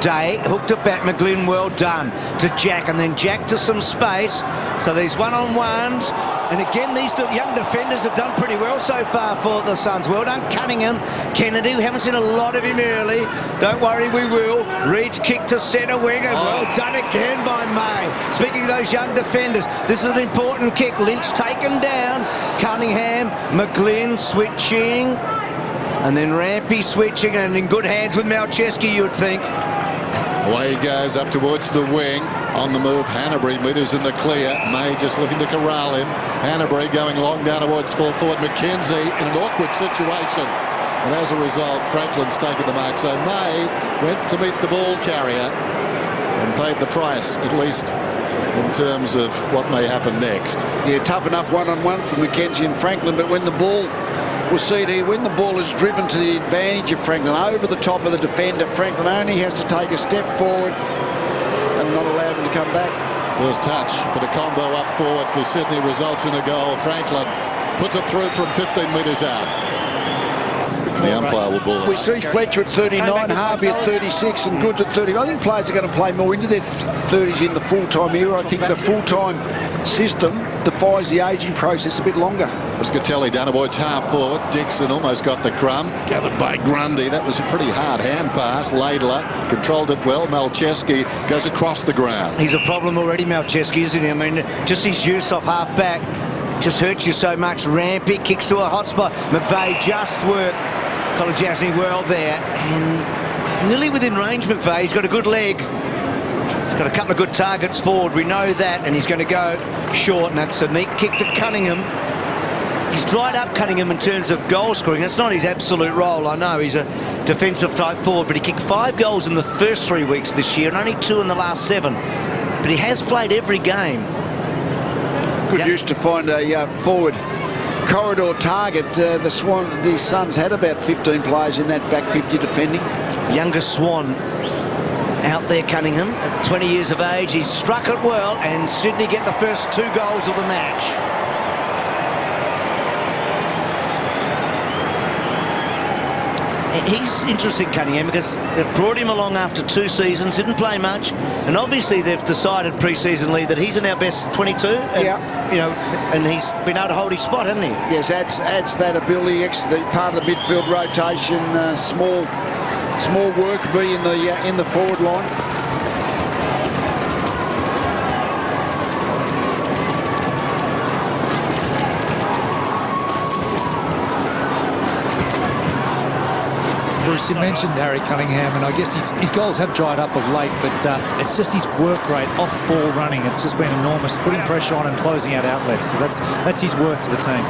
Day hooked it back. McGlynn, well done to Jack, and then Jack to some space. So these one-on-ones, and again these young defenders have done pretty well so far for the Suns. Well done Cunningham. Kennedy, we haven't seen a lot of him early. Don't worry, we will. Reed's kick to centre wing, and well done again by May. Speaking of those young defenders, this is an important kick. Lynch taken down. Cunningham, McGlynn switching, and then Rampy switching, and in good hands with Malcheski, you would think. Away he goes up towards the wing. On the move, Hanbury, meters in the clear. May just looking to corral him. Hanbury going long down towards full forward. McKenzie in an awkward situation. And as a result, Franklin's taken the mark. So May went to meet the ball carrier and paid the price, at least in terms of what may happen next. Yeah, tough enough one-on-one for McKenzie and Franklin, but when the ball... We'll see it here. When the ball is driven to the advantage of Franklin over the top of the defender, Franklin only has to take a step forward and not allow him to come back. First touch for the combo up forward for Sydney results in a goal. Franklin puts it through from 15 metres out. The umpire will ball it. We see Fletcher at 39, Harvey at 36 and Goods at 30. I think players are going to play more into their 30s in the full-time era. I think the full-time system defies the ageing process a bit longer. Muscatelli down towards half forward. Dixon almost got the crumb. Gathered by Grundy. That was a pretty hard hand pass. Laidler controlled it well. Malcheski goes across the ground. He's a problem already, Malcheski, isn't he? I mean, just his use off half back just hurts you so much. Rampy kicks to a hot spot. McVeigh just worked. Kolodjasny well there, and nearly within range. McVeigh, he's got a good leg. He's got a couple of good targets forward, we know that, and he's going to go short, and that's a neat kick to Cunningham. He's dried up, Cunningham, in terms of goal scoring. That's not his absolute role. I know he's a defensive type forward, but he kicked 5 goals in the first 3 weeks this year and only 2 in the last 7. But he has played every game. Good use to find a forward corridor target. The Suns had about 15 players in that back 50 defending. Youngest Swan out there, Cunningham, at 20 years of age. He's struck it well, and Sydney get the first 2 goals of the match. He's interesting, Cunningham, because they've brought him along after 2 seasons, didn't play much, and obviously they've decided pre-seasonally that he's in our best 22. And, yeah. You know, and he's been able to hold his spot, hasn't he? Yes, adds that ability, part of the midfield rotation, small work be in the forward line. Bruce, you mentioned Harry Cunningham, and I guess his goals have dried up of late, but it's just his work rate, off-ball running. It's just been enormous, putting pressure on and closing out outlets. So that's his worth to the team.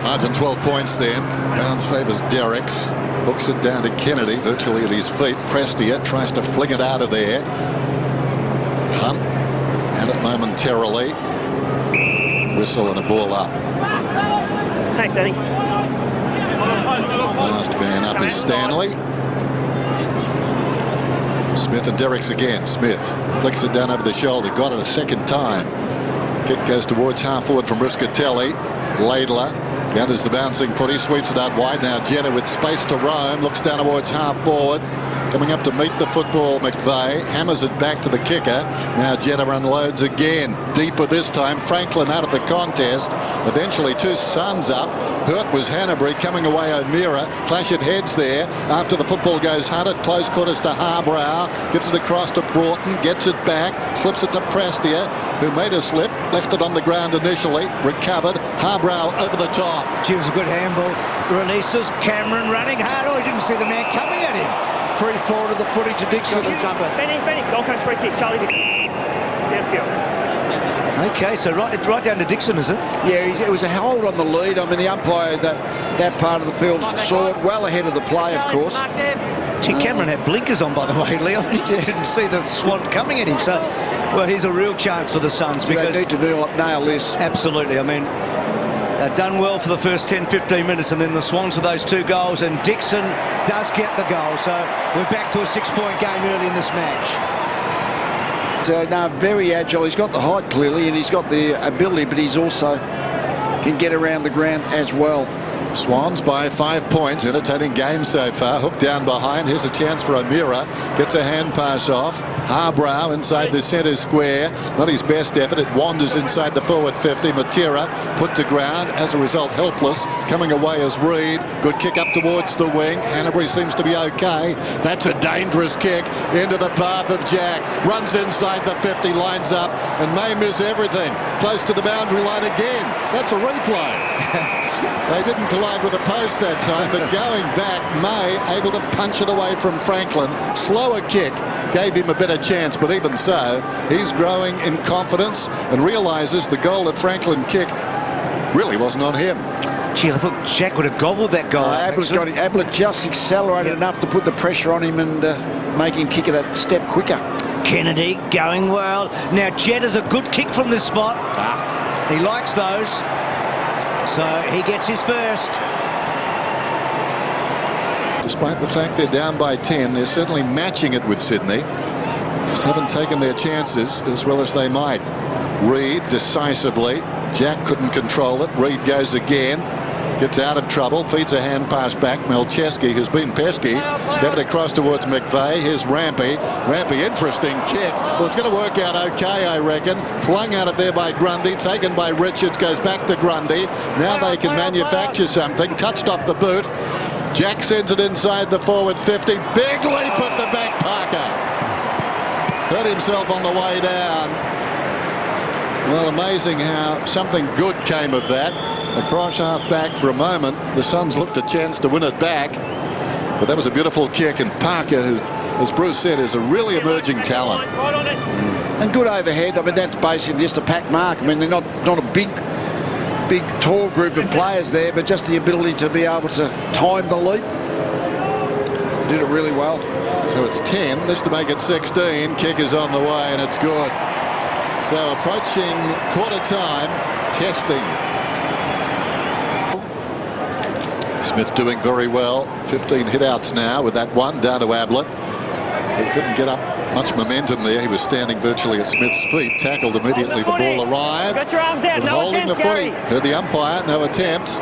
Margin 12 points then. Bounce favours Derricks. Hooks it down to Kennedy, virtually at his feet. Prestia tries to fling it out of there. Hunt had it momentarily. Whistle and a ball up. Thanks, Danny. Last man up is Stanley. Smith and Derricks again. Smith flicks it down over the shoulder. Got it a second time. Kick goes towards half forward from Muscatelli. Laidler gathers the bouncing footy. Sweeps it out wide. Now Jenner with space to roam. Looks down towards half forward. Coming up to meet the football, McVeigh hammers it back to the kicker. Now Jenner unloads again. Deeper this time. Franklin out of the contest. Eventually 2 Suns up. Hurt was Hanbury coming away O'Meara. Clash of heads there after the football goes hunted. Close quarters to Harbrow. Gets it across to Broughton. Gets it back. Slips it to Prestia, who made a slip. Left it on the ground initially. Recovered. Harbrow over the top. Gee, it was a good handball. Releases. Cameron running hard. Oh, he didn't see the man coming at him. Free forward of the footy to Dixon. Benny, Gold Coast free kick, Charlie. Downfield. Okay, so right down to Dixon, is it? Yeah, it was a hold on the lead. I mean, the umpire, that part of the field saw it well ahead of the play, of course. Gee, Cameron had blinkers on, by the way, Leon. He just didn't see the Swan coming at him. So, well, here's a real chance for the Suns. Because they need to nail this. Absolutely. I mean, done well for the first 10-15 minutes, and then the Swans with those 2 goals, and Dixon does get the goal. So we're back to a 6-point game early in this match. No, very agile. He's got the height clearly, and he's got the ability, but he's also can get around the ground as well. Swans by 5 points. Entertaining game so far. Hook down behind. Here's a chance for O'Meara. Gets a hand pass off. Harbrow inside the centre square. Not his best effort. It wanders inside the forward 50. Matera put to ground. As a result, helpless. Coming away is Reid. Good kick up towards the wing. Hanbury seems to be okay. That's a dangerous kick into the path of Jack. Runs inside the 50. Lines up and may miss everything. Close to the boundary line again. That's a replay. They didn't collide with the post that time, but going back, May able to punch it away from Franklin. Slower kick gave him a better chance, but even so, he's growing in confidence and realises the goal that Franklin kicked really wasn't on him. Gee, I thought Jack would have gobbled that goal. Ablett just accelerated enough to put the pressure on him and make him kick it a step quicker. Kennedy going well. Now Jed has a good kick from this spot. He likes those. So he gets his first. Despite the fact they're down by 10, they're certainly matching it with Sydney. Just haven't taken their chances as well as they might. Reid decisively. Jack couldn't control it. Reid goes again. Gets out of trouble. Feeds a hand pass back. Melcheski, who's been pesky. Have it across towards McVeigh. Here's Rampy. Rampy, interesting kick. Well, it's going to work out okay, I reckon. Flung out of there by Grundy. Taken by Richards. Goes back to Grundy. Now they can manufacture something. Touched off the boot. Jack sends it inside the forward 50. Big leap at the back, Parker. Hurt himself on the way down. Well, amazing how something good came of that. Across half back for a moment. The Suns looked a chance to win it back. But that was a beautiful kick. And Parker, who, as Bruce said, is a really emerging talent. And good overhead. I mean, that's basically just a pack mark. I mean, they're not a big, tall group of players there, but just the ability to be able to time the leap. Did it really well. So it's 10. This to make it 16. Kick is on the way, and it's good. So approaching quarter time. Testing. Smith doing very well. 15 hit-outs now with that one down to Ablett. He couldn't get up much momentum there. He was standing virtually at Smith's feet. Tackled immediately. The ball arrived. Got your arms down. No Holding the attempts, footy. Gary. Heard the umpire. No attempts.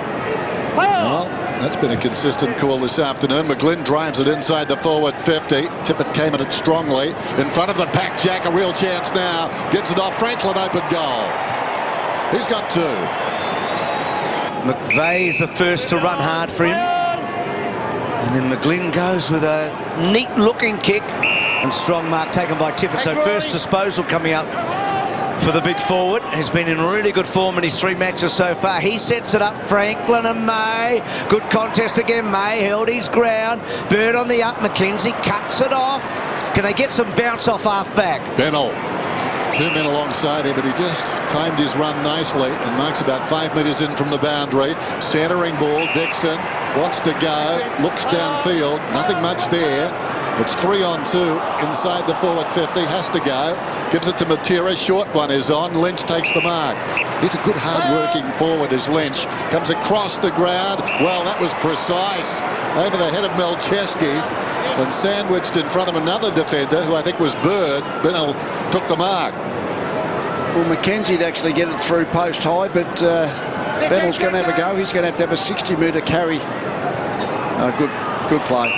Well, that's been a consistent call this afternoon. McGlynn drives it inside the forward 50. Tippett came at it strongly. In front of the pack, Jack a real chance now. Gets it off. Franklin open goal. He's got two. McVeigh is the first to run hard for him. And then McGlynn goes with a neat-looking kick. And strong mark taken by Tippett. So first disposal coming up for the big forward. Has been in really good form in his 3 matches so far. He sets it up. Franklin and May. Good contest again. May held his ground. Bird on the up. McKenzie cuts it off. Can they get some bounce off half-back? Bennell. 2 men alongside him, but he just timed his run nicely and marks about 5 metres in from the boundary. Centering ball. Dixon wants to go. Looks downfield. Nothing much there. It's 3-on-2 inside the forward 50. Has to go. Gives it to Matera. Short one is on. Lynch takes the mark. He's a good hard-working forward as Lynch comes across the ground. Well, that was precise. Over the head of Melcheski and sandwiched in front of another defender who I think was Bird. Bennell took the mark. Well, McKenzie'd actually get it through post high, but Bennell's going to have a go. He's going to have a 60-metre carry. Good play.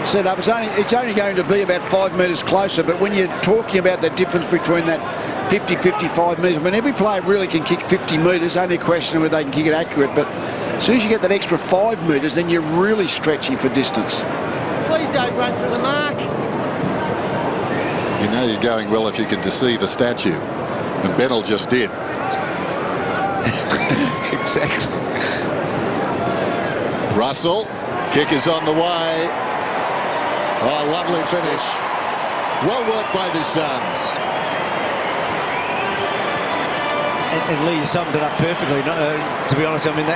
Set up. It's only going to be about 5 metres closer, but when you're talking about the difference between that 50-55 metres, I mean, every player really can kick 50 metres, only a question of whether they can kick it accurate, but as soon as you get that extra 5 metres, then you're really stretching for distance. Please don't run through the mark. You know you're going well if you can deceive a statue, and Bennell just did. Exactly. Russell, kick is on the way. Oh, lovely finish. Well worked by the Suns. And Lee summed it up perfectly. To be honest, I mean,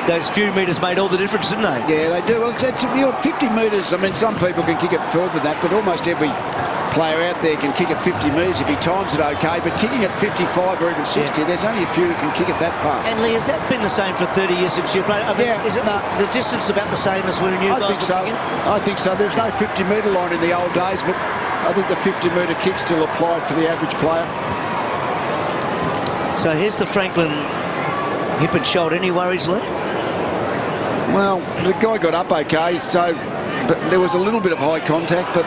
those few metres made all the difference, didn't they? Yeah, they do. Well, you know, 50 metres, I mean, some people can kick it further than that, but almost every player out there can kick it 50 metres if he times it okay, but kicking it 55 or even 60, there's only a few who can kick it that far. And Lee, has that been the same for 30 years since you played? I mean, Yeah. is it the distance about the same as when you I guys think were so. kicking? I think so. There's no 50-metre line in the old days, but I think the 50-metre kick still applied for the average player. So here's the Franklin hip and shoulder. Any worries, Lee? Well, the guy got up okay, so but there was a little bit of high contact, but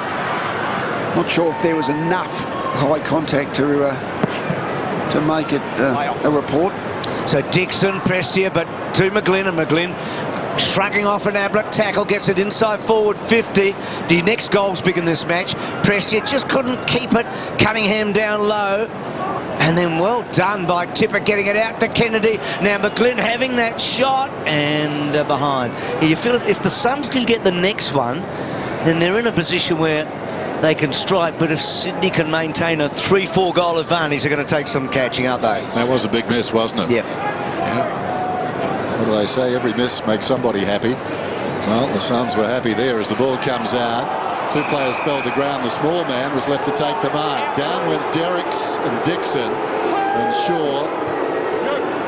not sure if there was enough high contact to make it a report. So Dixon pressed here, but to McGlynn, and McGlynn shrugging off an Ablett tackle, gets it inside forward 50. The next goal's big in this match. Prestia just couldn't keep it. Cunningham down low. And then well done by Tipper getting it out to Kennedy. Now McGlynn having that shot and behind. You feel if the Suns can get the next one, then they're in a position where they can strike. But if Sydney can maintain a 3-4 goal advantage, they're going to take some catching, aren't they? That was a big miss, wasn't it? Yep. Yeah. What do they say? Every miss makes somebody happy. Well, the Suns were happy there as the ball comes out. Two players fell to ground. The small man was left to take the mark. Down went Derricks and Dixon. And Shaw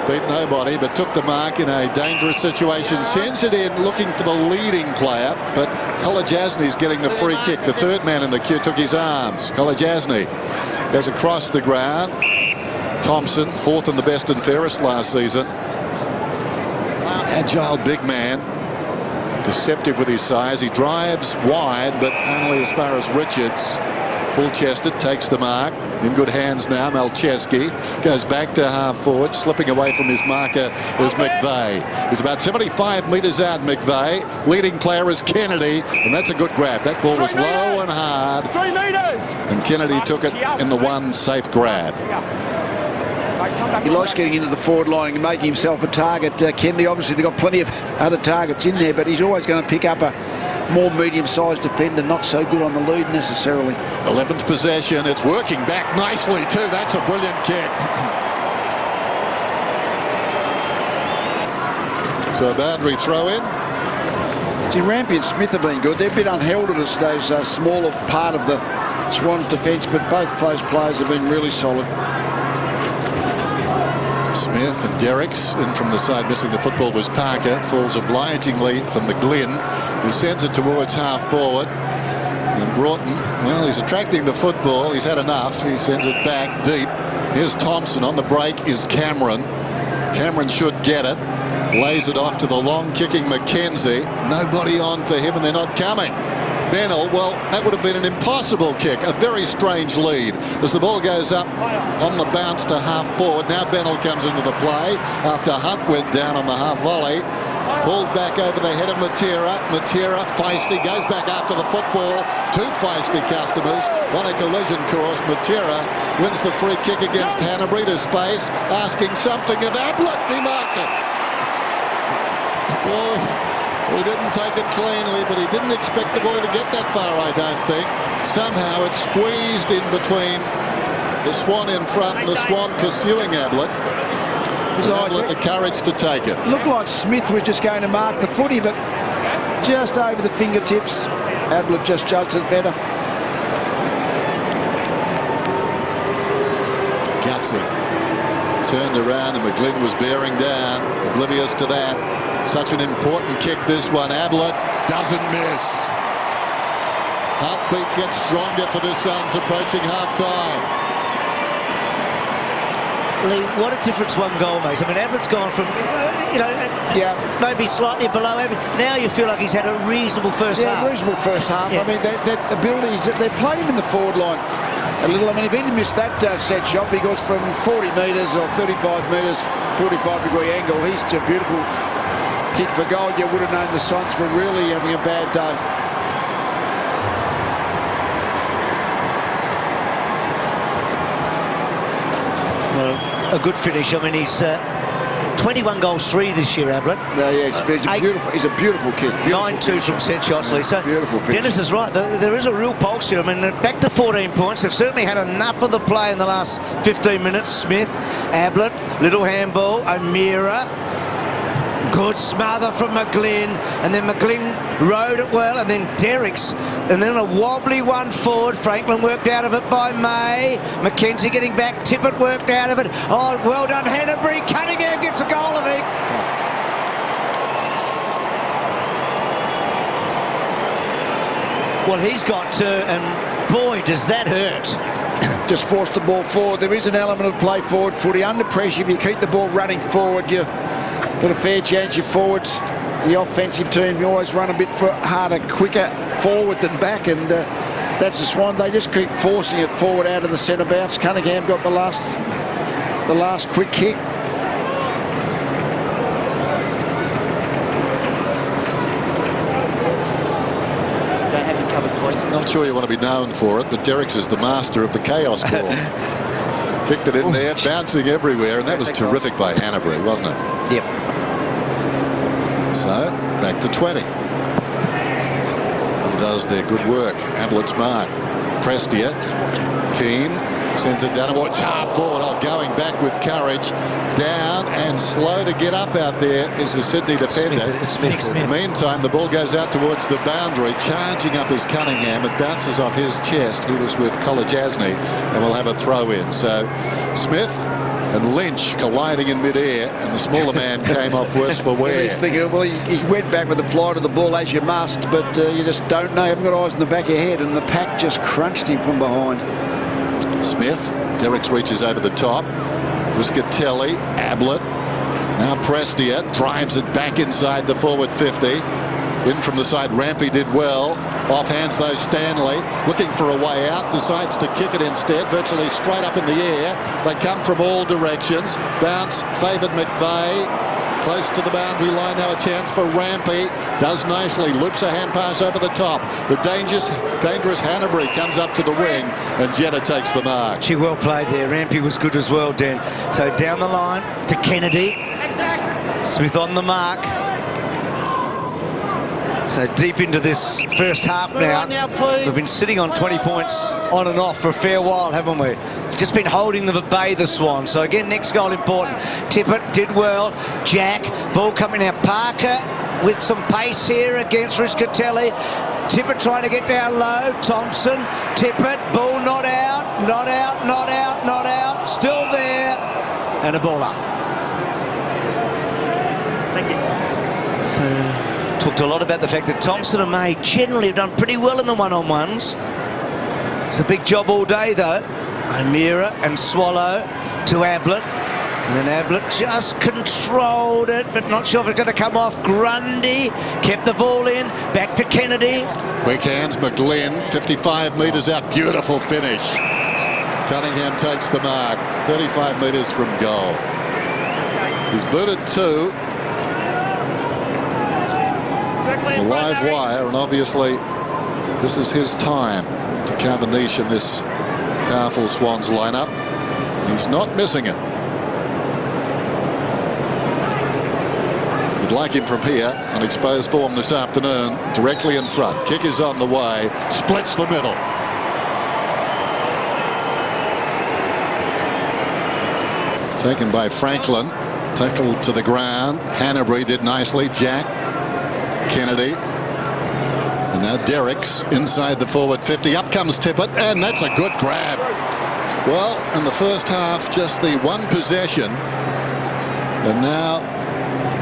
beat nobody, but took the mark in a dangerous situation. Sends it in looking for the leading player, but Kolajasny's getting the free kick. The third man in the queue took his arms. Kolajasny goes across the ground. Thompson, fourth in the best and fairest last season. Agile big man. Deceptive with his size. He drives wide, but only as far as Richards. Full-chested, takes the mark. In good hands now, Malcheski. Goes back to half-forward. Slipping away from his marker is McVeigh. He's about 75 metres out, McVeigh. Leading player is Kennedy, and that's a good grab. That ball was low and hard. 3 metres! And Kennedy took it in the one safe grab. He likes getting into the forward line and making himself a target. Kennedy, obviously, they've got plenty of other targets in there, but he's always going to pick up a more medium-sized defender, not so good on the lead necessarily. 11th possession. It's working back nicely, too. That's a brilliant kick. So a boundary throw in. See, Rampy and Smith have been good. They're a bit unheralded as those smaller part of the Swans defence, but both those players have been really solid. Smith and Derricks in from the side. Missing the football was Parker. Falls obligingly for McGlynn, who sends it towards half forward. And Broughton, well, he's attracting the football. He's had enough. He sends it back deep. Here's Thompson. On the break is Cameron. Cameron should get it. Lays it off to the long kicking McKenzie. Nobody on for him, and they're not coming. Bennell, well, that would have been an impossible kick. A very strange lead as the ball goes up on the bounce to half forward. Now Bennell comes into the play after Hunt went down on the half volley. Pulled back over the head of Matera. Matera, feisty, goes back after the football. Two feisty customers on a collision course. Matera wins the free kick against Hanbury to space, asking something of Ablett. He marked it. Oh. He didn't take it cleanly, but he didn't expect the ball to get that far, I don't think. Somehow it squeezed in between the Swan in front and the Swan pursuing Ablett. Ablett the courage to take it. Looked like Smith was just going to mark the footy, but just over the fingertips. Ablett just judged it better. Gutsy. Turned around and McGlynn was bearing down, oblivious to that. Such an important kick, this one. Ablett doesn't miss. Heartbeat gets stronger for the Suns approaching half-time. Lee, what a difference one goal makes. I mean, Ablett's gone from, maybe slightly below average. Now you feel like he's had a reasonable first half. Yeah, reasonable first half. Yeah. I mean, that ability, they played him in the forward line a little. I mean, if he'd missed that set shot, because from 40 metres or 35 metres, 45-degree angle, he's a beautiful kick for goal. You would have known the Suns were really having a bad day. Well, a good finish. I mean, he's 21 goals, 3 this year, Ablett. No, yeah, he's a beautiful kid. 9-2 from set shots, Lee. So beautiful finish. Dennis is right. There is a real pulse here. I mean, back to 14 points. They've certainly had enough of the play in the last 15 minutes. Smith, Ablett, little handball, O'Meara. Good smother from McGlynn, and then McGlynn rode it well, and then Derricks, and then a wobbly one forward. Franklin worked out of it by May. McKenzie getting back. Tippett worked out of it. Oh, well done, Hanbury. Cunningham gets a goal, I think. Well, he's got to, and boy, does that hurt. Just forced the ball forward. There is an element of play forward footy. Under pressure, if you keep the ball running forward, you got a fair chance your forwards the offensive team, you always run a bit harder, quicker forward than back, and that's the Swan. They just keep forcing it forward out of the centre bounce. Cunningham got the last quick kick. Not sure you want to be known for it, but Derricks is the master of the chaos ball. Kicked it in there, bouncing everywhere, and that was terrific by Hanbury, wasn't it? Yep. So, back to 20. And does their good work. Ablett's mark. Prestia. Keane sends it down towards half forward. Oh, going back with courage. Down and slow to get up out there is a Sydney defender. Smith. In the meantime, the ball goes out towards the boundary. Charging up is Cunningham. It bounces off his chest. He was with Jasny, and we'll have a throw in. So Smith and Lynch colliding in midair, and the smaller man came off worse for wear. He's thinking, well, he went back with the flight of the ball, as you must, but you just don't know. You haven't got eyes in the back of your head, and the pack just crunched him from behind. Smith. Derricks reaches over the top. Riscatelli, Ablett. Now Prestia drives it back inside the forward 50. In from the side, Rampy did well. Off hands though Stanley, looking for a way out, decides to kick it instead, virtually straight up in the air. They come from all directions. Bounce favoured McVeigh. Close to the boundary line, now a chance for Rampy. Does nicely, loops a hand pass over the top. The dangerous Hanbury comes up to the wing, and Jetta takes the mark. Gee, well played there. Rampy was good as well, Dan. So down the line to Kennedy. Smith on the mark. So deep into this first half now. We've been sitting on 20 points on and off for a fair while, haven't we? Just been holding them at bay, the Swans. So again, next goal important. Tippett did well. Jack, ball coming out. Parker with some pace here against Riscatelli. Tippett trying to get down low. Thompson, Tippett, ball not out, not out, not out, not out. Still there. And a ball up. Thank you. So talked a lot about the fact that Thompson and May generally have done pretty well in the one-on-ones. It's a big job all day, though. O'Meara and Swallow to Ablett. And then Ablett just controlled it, but not sure if it's going to come off. Grundy kept the ball in. Back to Kennedy. Quick hands, McGlynn, 55 metres out. Beautiful finish. Cunningham takes the mark, 35 metres from goal. He's booted two. It's a live wire, and obviously this is his time to carve a niche in this powerful Swans lineup. He's not missing it. You'd like him from here on exposed form this afternoon, directly in front. Kick is on the way, splits the middle. Taken by Franklin, tackled to the ground. Hanbury did nicely. Jack, Kennedy, and now Derricks inside the forward 50. Up comes Tippett, and that's a good grab. Well, in the first half, just the one possession, and now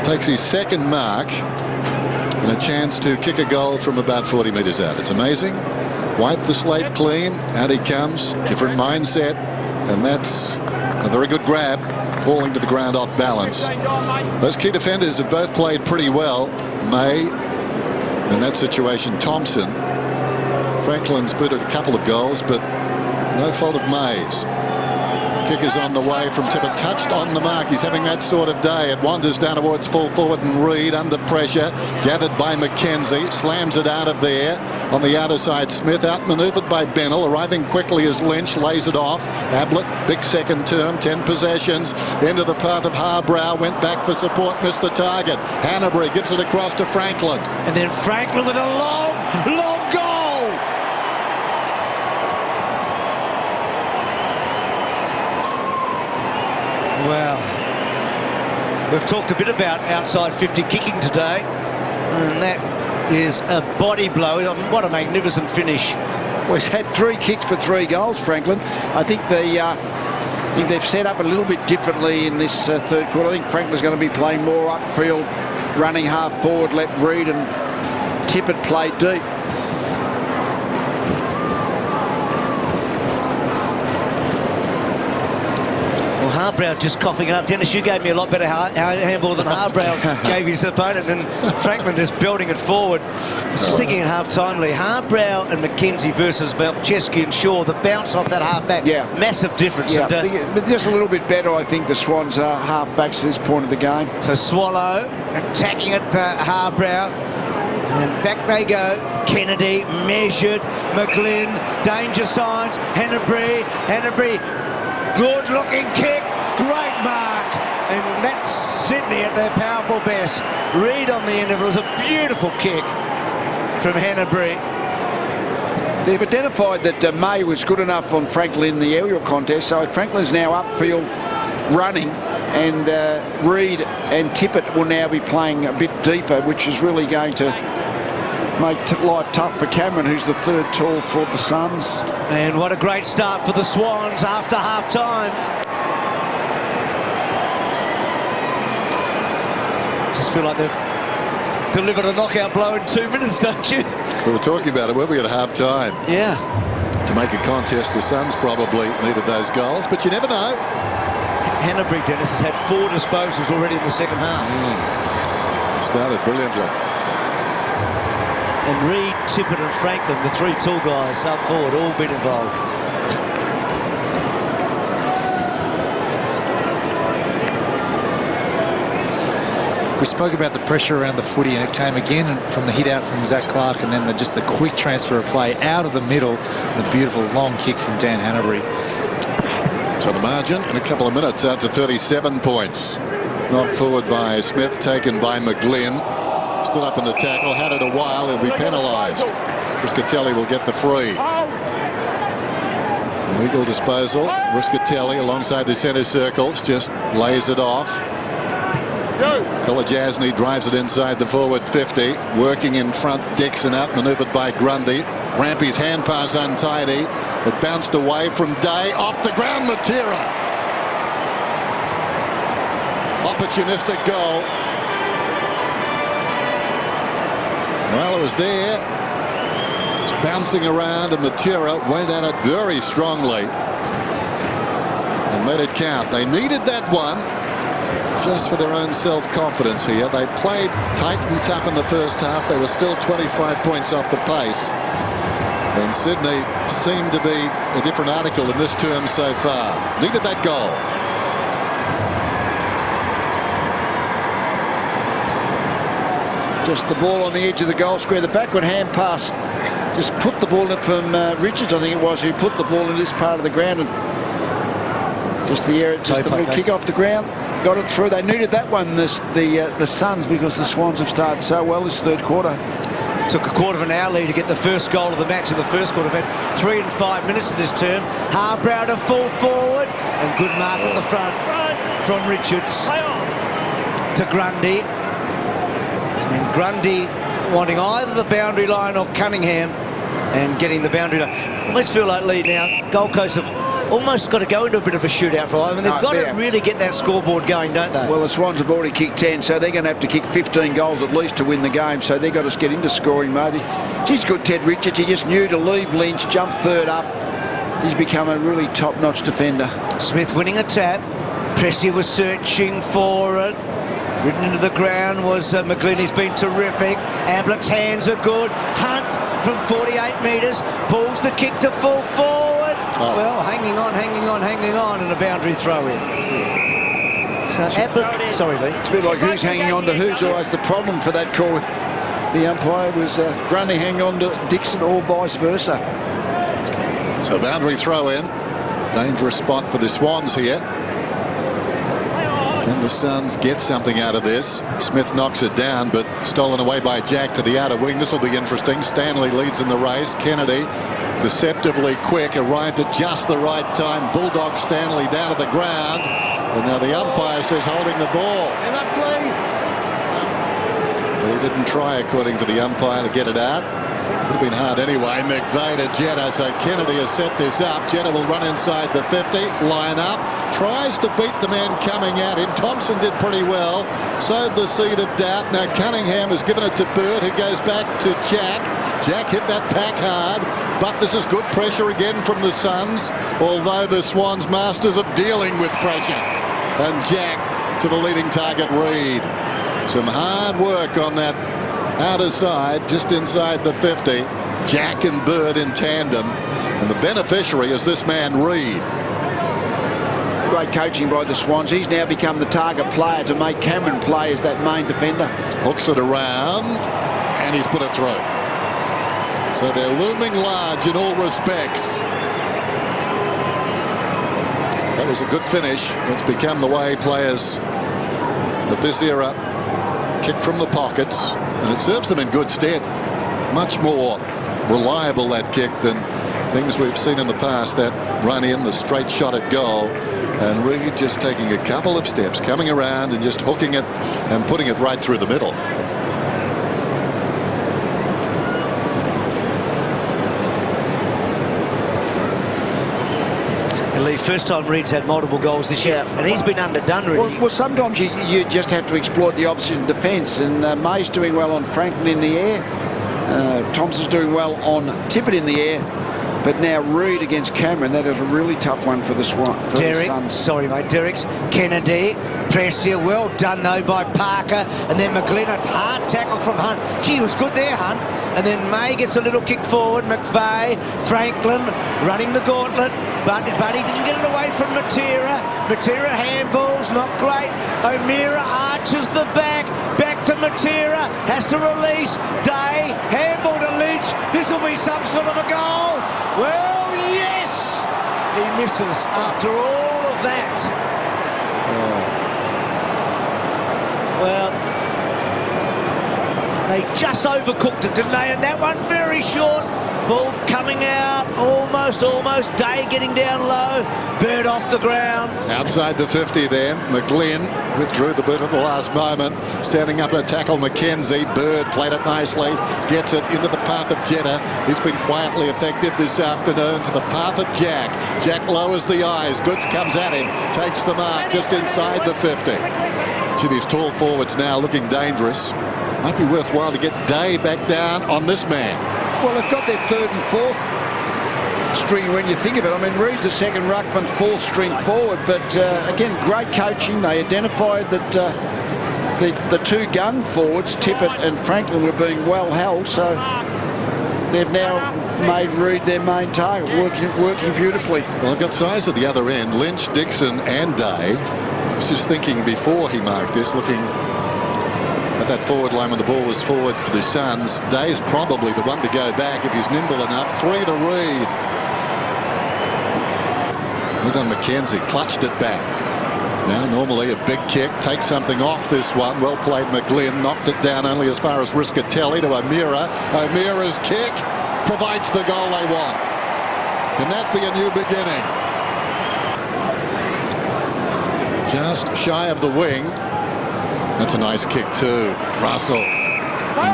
takes his second mark and a chance to kick a goal from about 40 metres out. It's amazing. Wipe the slate clean. Out he comes. Different mindset, and that's a very good grab, falling to the ground off balance. Those key defenders have both played pretty well. May, in that situation, Thompson. Franklin's booted a couple of goals, but no fault of May's. Kick is on the way from Tippett, touched on the mark. He's having that sort of day. It wanders down towards full forward, and Reid under pressure, gathered by McKenzie, slams it out of there. On the outer side, Smith outmanoeuvred by Bennell, arriving quickly as Lynch lays it off. Ablett, big second term, 10 possessions, into the path of Harbrow, went back for support, missed the target. Hanbury gives it across to Franklin. And then Franklin with a long goal. Well, we've talked a bit about outside 50 kicking today, and that is a body blow. What a magnificent finish. Well, he's had 3 kicks for 3 goals, Franklin. I think they've set up a little bit differently in this third quarter. I think Franklin's going to be playing more upfield, running half forward, let Reid and Tippett play deep. Well, Harbrow just coughing it up. Dennis, you gave me a lot better handball than Harbrow gave his opponent, and Franklin just belting it forward. I was just thinking at half-time, Lee, Harbrow and McKenzie versus Chesky and Shaw, the bounce off that half-back, massive difference. Yeah, And, just a little bit better, I think, the Swans are half-backs at this point of the game. so Swallow attacking at Harbrow. And then back they go. Kennedy measured. McGlynn, danger signs. Hennebree, good looking kick, great mark, and that's Sydney at their powerful best. Reed on the end of it was a beautiful kick from Hennebree. They've identified that May was good enough on Franklin in the aerial contest, so Franklin's now upfield running, and Reed and Tippett will now be playing a bit deeper, which is really going to make life tough for Cameron, who's the third tall for the Suns. And what a great start for the Swans after half-time. Just feel like they've delivered a knockout blow in 2 minutes, don't you? We were talking about it, weren't we, at half-time? Yeah. To make a contest, the Suns probably needed those goals, but you never know. Hennebree, Dennis, has had 4 disposals already in the second half. Started brilliantly. And Reed, Tippett and Franklin, the 3 tall guys up forward, all been involved. We spoke about the pressure around the footy, and it came again from the hit out from Zach Clark, and then just the quick transfer of play out of the middle, and the beautiful long kick from Dan Hannebree. So the margin in a couple of minutes out to 37 points. Knocked forward by Smith, taken by McGlynn. Stood up in the tackle, had it a while, he'll be penalised. Riscatelli will get the free. Legal disposal. Riscatelli alongside the centre circles just lays it off. Kolajasny drives it inside the forward 50. Working in front, Dixon outmanoeuvred by Grundy. Rampy's hand pass untidy. It bounced away from Day. Off the ground, Matera. Opportunistic goal. Well, it was there. It's bouncing around, and Matera went at it very strongly and made it count. They needed that one just for their own self-confidence here. They played tight and tough in the first half. They were still 25 points off the pace. And Sydney seemed to be a different article in this term so far. Needed that goal. Just the ball on the edge of the goal square. The backward hand pass just put the ball in from Richards, I think it was, who put the ball in this part of the ground, and just the air, just the little kick off the ground, got it through. They needed that one, the Suns, because the Swans have started so well this third quarter. Took a quarter of an hour lead to get the first goal of the match in the first quarter. They've had 3 and 5 minutes in this term. Harbrow to full forward, and good mark on the front from Richards to Grundy. And then Grundy wanting either the boundary line or Cunningham, and getting the boundary line. I almost feel like, Lee, now Gold Coast have almost got to go into a bit of a shootout for them. I mean, they've got to really get that scoreboard going, don't they? Well, the Swans have already kicked 10, so they're going to have to kick 15 goals at least to win the game. So they've got to get into scoring mode. He's good, Ted Richards. He just knew to leave Lynch, jump third up. He's become a really top-notch defender. Smith winning a tap. Pressy was searching for it. Ridden into the ground was McGlynn. He's been terrific. Ablett's hands are good. Hunt from 48 metres pulls the kick to full forward. Well, hanging on, and a boundary throw in. So Ablett, sorry, Lee. It's a bit like who's hanging on to who's always the problem for that call with the umpire. Was Grundy hanging on to Dixon or vice versa. So boundary throw in. Dangerous spot for the Swans here. Can the Suns get something out of this? Smith knocks it down, but stolen away by Jack to the outer wing. This will be interesting. Stanley leads in the race. Kennedy, deceptively quick, arrived at just the right time. Bulldog Stanley down to the ground. And now the umpire says holding the ball. Hand up, please. Well, he didn't try, according to the umpire, to get it out. Would have been hard anyway. McVeigh to Jetta, so Kennedy has set this up. Jetta will run inside the 50, line up, tries to beat the man coming at him. Thompson did pretty well, sowed the seed of doubt. Now Cunningham has given it to Bird, who goes back to Jack. Jack hit that pack hard, but this is good pressure again from the Suns, although the Swans masters of dealing with pressure. And Jack to the leading target, Reid. Some hard work on that outer side, just inside the 50. Jack and Bird in tandem, and the beneficiary is this man Reid. Great coaching by the Swans. He's now become the target player to make Cameron play as that main defender. Hooks it around, and he's put it through. So they're looming large in all respects. That was a good finish. It's become the way players of this era kick from the pockets, and it serves them in good stead. Much more reliable, that kick, than things we've seen in the past. That run in, the straight shot at goal, and really just taking a couple of steps, coming around and just hooking it and putting it right through the middle. First time Reid's had multiple goals this year, and he's been underdone really. Well, sometimes you just have to exploit the opposition defence, and May's doing well on Franklin in the air. Thompson's doing well on Tippett in the air, but now Reid against Cameron, that is a really tough one for the Swans. Derek, sorry mate, Derek's Kennedy pressed here, well done though by Parker, and then McGlynn, a hard tackle from Hunt. Gee, it was good there, Hunt. And then May gets a little kick forward. McVeigh, Franklin running the gauntlet, but he didn't get it away from Matera. Matera handballs, not great. O'Meara arches the back to Matera, has to release. Day, handball to Lynch. This will be some sort of a goal. Well, yes! He misses after all of that. Well, they just overcooked it, didn't they? And that one very short. Ball coming out, almost. Day getting down low. Bird off the ground. Outside the 50 then. McGlynn withdrew the boot at the last moment. Standing up to tackle McKenzie. Bird played it nicely. Gets it into the path of Jetta. He's been quietly effective this afternoon to the path of Jack. Jack lowers the eyes. Goods comes at him. Takes the mark just inside the 50. Gee, these tall forwards now looking dangerous. Might be worthwhile to get Day back down on this man. Well, they've got their third and fourth string when you think of it. I mean, Reid's the second ruckman, fourth string forward, but again, great coaching. They identified that the two gun forwards, Tippett and Franklin, were being well held, so they've now made Reid their main target, working beautifully. Well, I've got size at the other end. Lynch, Dixon and Day. I was just thinking before he marked this, looking at that forward line when the ball was forward for the Suns. Day's probably the one to go back if he's nimble enough. 3 to Reid. Well done, McKenzie. Clutched it back. Now normally a big kick. Takes something off this one. Well played McGlynn. Knocked it down only as far as Riscatelli to O'Meara. O'Meara's kick provides the goal they want. Can that be a new beginning? Just shy of the wing. That's a nice kick too. Russell.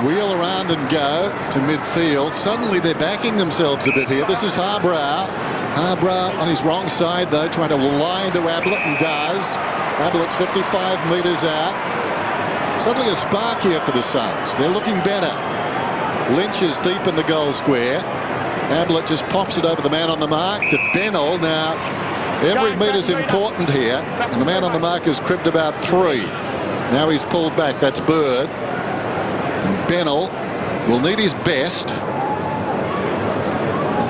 Wheel around and go to midfield. Suddenly they're backing themselves a bit here. This is Harbrow. Harbrow on his wrong side though, trying to line to Ablett, and does. Ablett's 55 metres out. Suddenly a spark here for the Suns. They're looking better. Lynch is deep in the goal square. Ablett just pops it over the man on the mark to Bennell. Now every meter's important here, and the man on the mark has cribbed about 3. Now he's pulled back. That's Bird. And Bennell will need his best.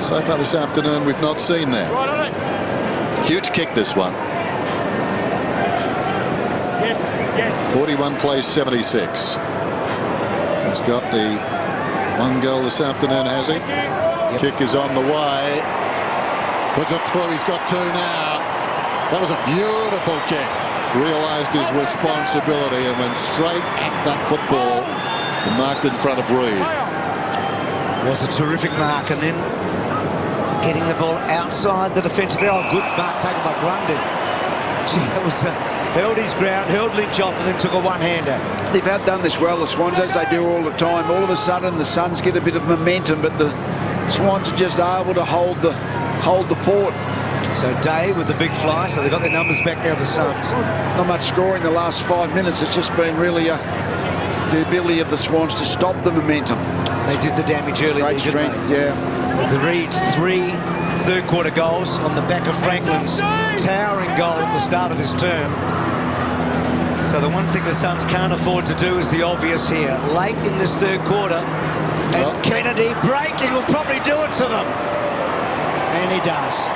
So far this afternoon, we've not seen that. Huge kick, this one. Yes. 41 plays 76. He's got the 1 goal this afternoon, has he? Kick is on the way. Puts it through. He's got 2 now. That was a beautiful kick. Realised his responsibility and went straight at that football and marked in front of Reid. It was a terrific mark, and then getting the ball outside the defensive area. Good mark taken by Grundy. Gee, that was held his ground, held Lynch off, and then took a one-hander. They've done this well, the Swans, as they do all the time. All of a sudden, the Suns get a bit of momentum, but the Swans are just able to hold the fort. So Day with the big fly, so they've got their numbers back now, the Suns. Not much scoring the last 5 minutes. It's just been really the ability of the Swans to stop the momentum. They did the damage early. Great strength, yeah. The Reeds, 3 third-quarter goals on the back of Franklin's towering goal at the start of this term. So the one thing the Suns can't afford to do is the obvious here. Late in this third quarter, and Kennedy breaking will probably do it to them. And he does.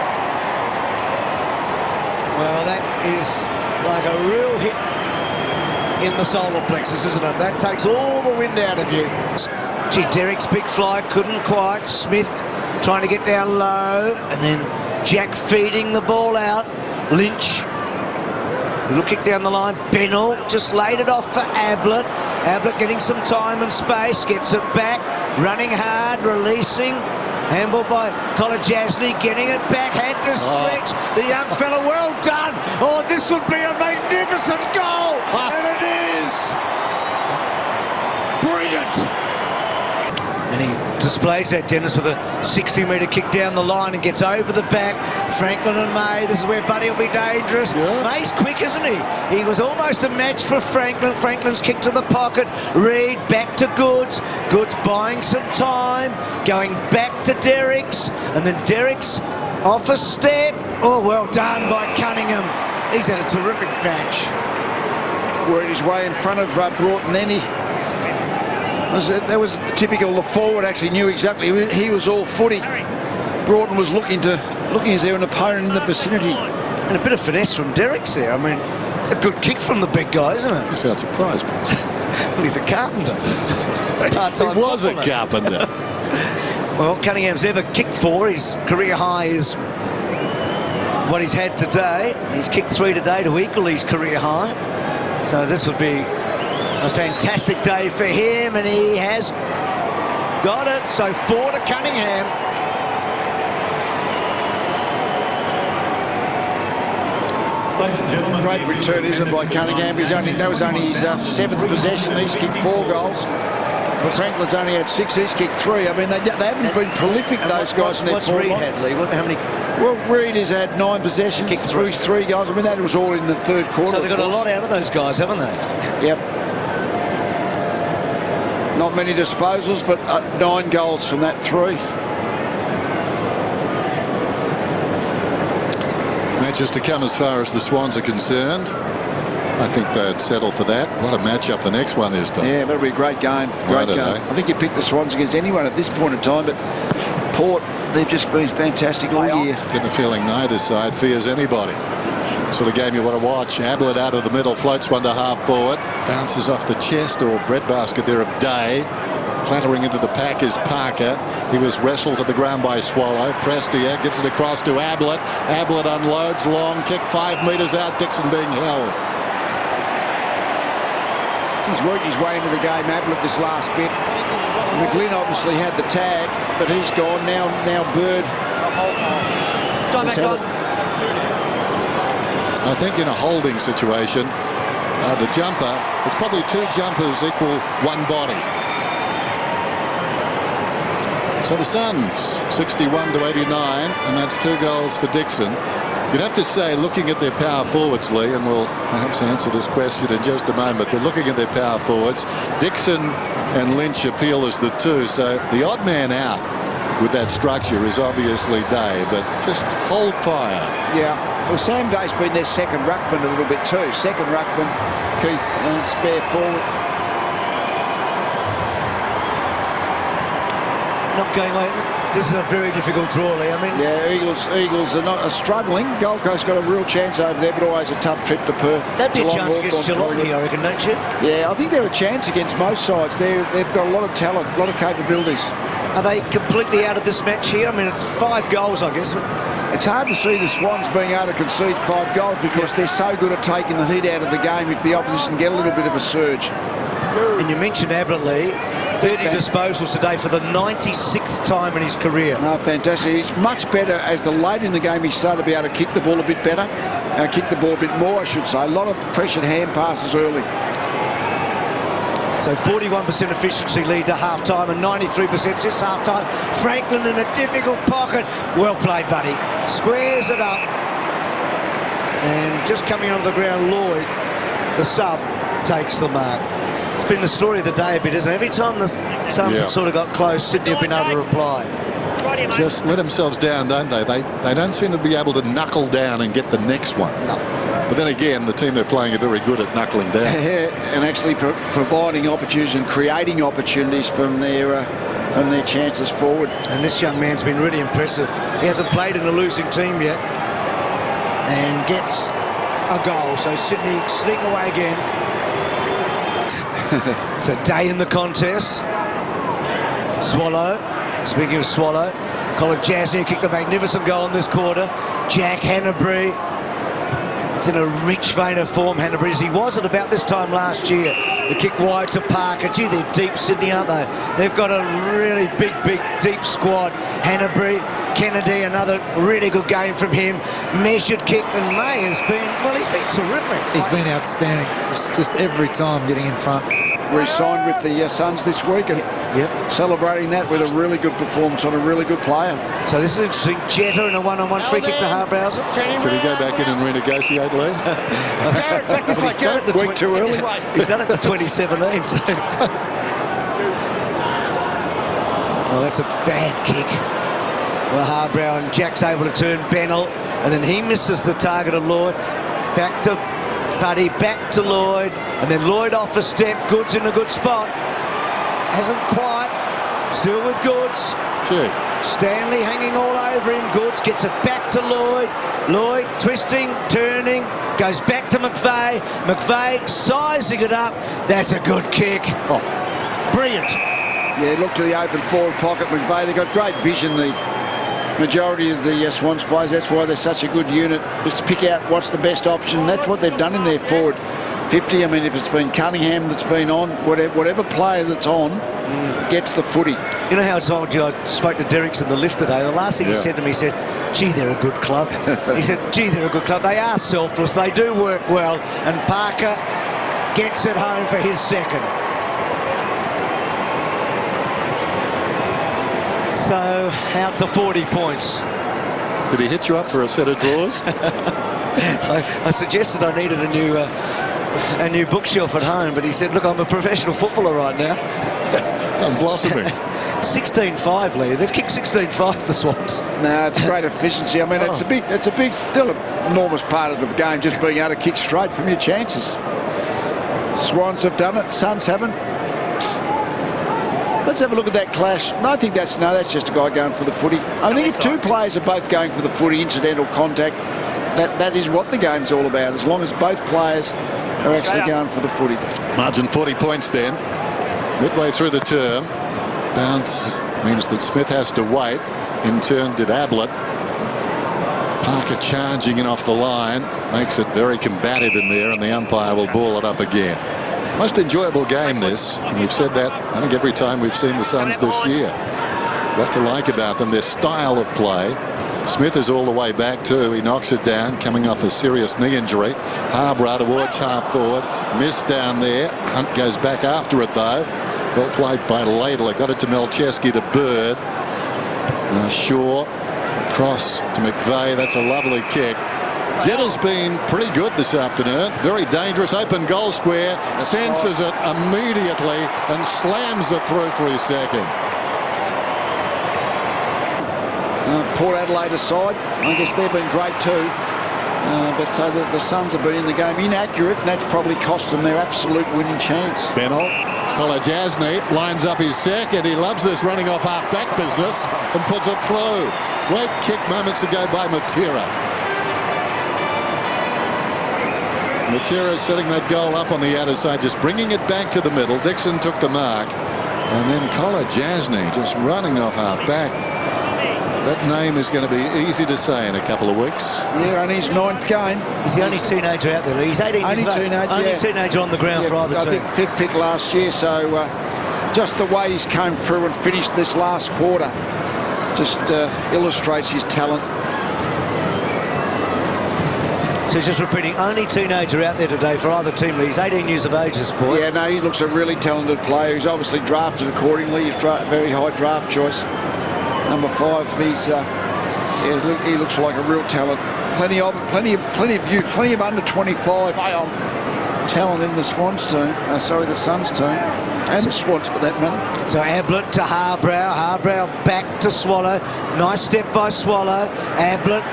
Well, that is like a real hit in the solar plexus, isn't it? That takes all the wind out of you. Gee, Derrick's big fly couldn't quite. Smith trying to get down low, and then Jack feeding the ball out. Lynch, little kick down the line. Bennell just laid it off for Ablett. Ablett getting some time and space, gets it back, running hard, releasing. Handball by Kolajasny, getting it back, hand to stretch. The young fella, well done. Oh, this would be a magnificent goal, and it is. Brilliant. And he displays that, Dennis, with a 60-metre kick down the line and gets over the back. Franklin and May, this is where Buddy will be dangerous. Yeah. May's quick, isn't he? He was almost a match for Franklin. Franklin's kick to the pocket. Reed back to Goods. Goods buying some time, going back to Derrick's, and then Derrick's off a step. Oh, well done by Cunningham. He's had a terrific match. Worked his way in front of Broughton then. That was typical. The forward actually knew exactly. He was all footy. Broughton was looking as there an opponent in the vicinity. And a bit of finesse from Derrick's there. I mean, it's a good kick from the big guy, isn't it? You sound surprised. Well, he's a carpenter. He was a carpenter. Well, Cunningham's never kicked 4. His career high is what he's had today. He's kicked 3 today to equal his career high. So this would be a fantastic day for him, and he has got it. So 4 to Cunningham. Great return, isn't it, by Cunningham? That was only his 7th possession. He's kicked 4 goals. But Franklin's only had 6. He's kicked 3. I mean, they haven't been prolific, those guys. In their what's Reed had, Lee? How many? Well, Reed has had 9 possessions. Kicked 3. 3 goals. I mean, that was all in the third quarter. So they've got a lot out of those guys, haven't they? Yep. Not many disposals, but 9 goals from that 3. Matches to come as far as the Swans are concerned. I think they'd settle for that. What a matchup the next one is, though. Yeah, that'll be a great game. Great game. I think you pick the Swans against anyone at this point in time, but Port, they've just been fantastic all year. Get the feeling neither side fears anybody. Sort of game you want to watch. Ablett out of the middle, floats one to half forward, bounces off the chest or breadbasket there of Day. Clattering into the pack is Parker. He was wrestled to the ground by Swallow. Prestia gives it across to Ablett. Ablett unloads, long kick 5 metres out. Dixon being held. He's worked his way into the game, Ablett, this last bit. McGlynn obviously had the tag, but he's gone. Now Bird. I think in a holding situation, the jumper, it's probably 2 jumpers equal 1 body. So the Suns, 61 to 89, and that's 2 goals for Dixon. You'd have to say, looking at their power forwards, Lee, and we'll perhaps answer this question in just a moment, but looking at their power forwards, Dixon and Lynch appeal as the 2, so the odd man out with that structure is obviously Day, but just hold fire. Yeah, well, Sam Day's been their second ruckman a little bit too. Second ruckman, Keith, and spare forward. Not going away. This is a very difficult draw, Lee. I mean, yeah, Eagles are struggling. Gold Coast got a real chance over there, but always a tough trip to Perth. That'd be a chance against Geelong, I reckon, don't you? Yeah, I think they have a chance against most sides. They've got a lot of talent, a lot of capabilities. Are they completely out of this match here? I mean, it's 5 goals, I guess. It's hard to see the Swans being able to concede 5 goals because they're so good at taking the heat out of the game if the opposition get a little bit of a surge. And you mentioned Ablett, Lee. 30 disposals today for the 96th time in his career. No, fantastic. He's much better as the late in the game he started to be able to kick the ball a bit better. Kick the ball a bit more, I should say. A lot of pressured hand passes early. So 41% efficiency lead to half-time and 93% since half-time. Franklin in a difficult pocket. Well played, buddy. Squares it up. And just coming onto the ground, Lloyd, the sub, takes the mark. It's been the story of the day a bit, isn't it? Every time the Suns have sort of got close, Sydney have been able to reply. Just let themselves down, don't they? They don't seem to be able to knuckle down and get the next one. No. But then again, the team they're playing are very good at knuckling down. And actually providing opportunities and creating opportunities from their chances forward. And this young man's been really impressive. He hasn't played in a losing team yet. And gets a goal. So Sydney sneak away again. It's a day in the contest. Swallow. Speaking of Swallow, Colin Jasny kicked a magnificent goal in this quarter. Jack Hanbury is in a rich vein of form, Hanbury, as he was at about this time last year. The kick wide to Parker. Gee, they're deep, Sydney, aren't they? They've got a really big, deep squad. Hanbury, Kennedy, another really good game from him. Measured kick, and May has been, well, he's been terrific. He's been outstanding. It's just every time getting in front. Re-signed with the Suns this week and celebrating that with a really good performance on a really good player. So this is interesting. Jetta in a one-on-one free kick to Harbrowser. Did he go back in and renegotiate, Lee? He's done it to Week too early. He's done it to 2017. So. Well, that's a bad kick. Well, Harbrow and Jack's able to turn Bennell, and then he misses the target of Lloyd. Back to Buddy, back to Lloyd, and then Lloyd off a step. Goods in a good spot. Hasn't quite. Still with Goods. Gee. Stanley hanging all over him. Goods gets it back to Lloyd. Lloyd twisting, turning, goes back to McVeigh. McVeigh sizing it up. That's a good kick. Oh, brilliant. Yeah, look to the open forward pocket, McVeigh. They've got great vision, the majority of the Swans players. That's why they're such a good unit. Just pick out what's the best option. That's what they've done in their forward 50. I mean, if it's been Cunningham that's been on, whatever player that's on gets the footy. You know how I told you I spoke to Derricks in the lift today? The last thing he said to me, he said, gee, they're a good club. He said, gee, they're a good club. They are selfless. They do work well. And Parker gets it home for his second. So out to 40 points. Did he hit you up for a set of drawers? I suggested I needed a new bookshelf at home, but he said, look, I'm a professional footballer right now. I'm blossoming. 16-5, Lee. They've kicked 16-5, the Swans. No, it's great efficiency. I mean, it's a big, still an enormous part of the game, just being able to kick straight from your chances. Swans have done it. Suns haven't. Let's have a look at that clash. No, I think that's just a guy going for the footy. I think if two players are both going for the footy, incidental contact, that is what the game's all about, as long as both players are actually going for the footy. Margin 40 points then. Midway through the term. Bounce means that Smith has to wait. In turn did Ablett. Parker charging in off the line. Makes it very combative in there, and the umpire will ball it up again. Most enjoyable game this, and we've said that I think every time we've seen the Suns this year. What to like about them, their style of play. Smith is all the way back too. He knocks it down, coming off a serious knee injury. Harbrow towards half forward, missed down there. Hunt goes back after it though. Well played by Laidler, got it to Melcheski to Bird. Shaw across to McVeigh. That's a lovely kick. Jettle's been pretty good this afternoon. Very dangerous, open goal square. Senses it immediately and slams it through for his second. Port Adelaide aside, I guess they've been great too. But so the Suns have been in the game inaccurate, and that's probably cost them their absolute winning chance. Bennell, Jasny lines up his second. He loves this running off half-back business and puts it through. Great kick moments ago by Matera. Matera setting that goal up on the outer side, just bringing it back to the middle. Dixon took the mark. And then Jasny just running off half-back. That name is going to be easy to say in a couple of weeks. Yeah, only his 9th game. He's the only teenager out there. He's 18 years old. Only teenager on the ground for either team. I think 5th pick last year, so just the way he's come through and finished this last quarter just illustrates his talent. So just repeating, only teenager out there today for either team. He's 18 years of age, this boy. Yeah, no, he looks a really talented player. He's obviously drafted accordingly. He's very high draft choice. Number 5. He looks like a real talent. Plenty of youth, plenty of under 25 talent in the Swans team. The Suns team, and the Swans for that matter. So Ablett to Harbrow back to Swallow. Nice step by Swallow. Ablett.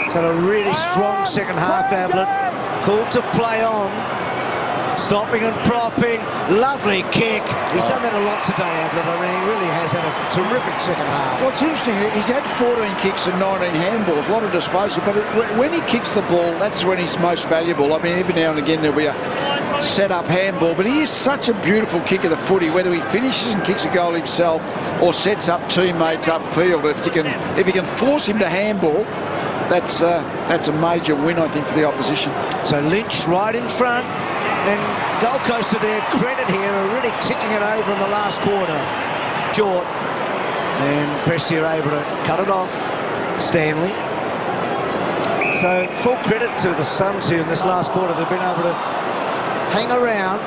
It's had a really strong second half, Ablett. Called to play on. Stopping and propping. Lovely kick. He's done that a lot today, Ablett. I mean, he really has had a terrific second half. Well, it's interesting. He's had 14 kicks and 19 handballs, a lot of disposal. But when he kicks the ball, that's when he's most valuable. I mean, every now and again there'll be a set-up handball. But he is such a beautiful kick of the footy, whether he finishes and kicks a goal himself or sets up teammates upfield. If you can force him to handball, that's a major win, I think, for the opposition. So Lynch right in front. And Gold Coast, to their credit here, are really ticking it over in the last quarter. Short. And Prestia able to cut it off. Stanley. So full credit to the Suns here in this last quarter. They've been able to hang around,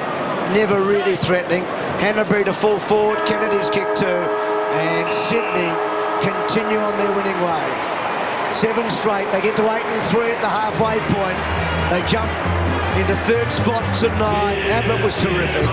never really threatening. Hanbury to full forward. Kennedy's kick 2. And Sydney continue on their winning way. 7 straight. They get to 8 and 3 at the halfway point. They jump into 3rd spot tonight. Ablett was terrific.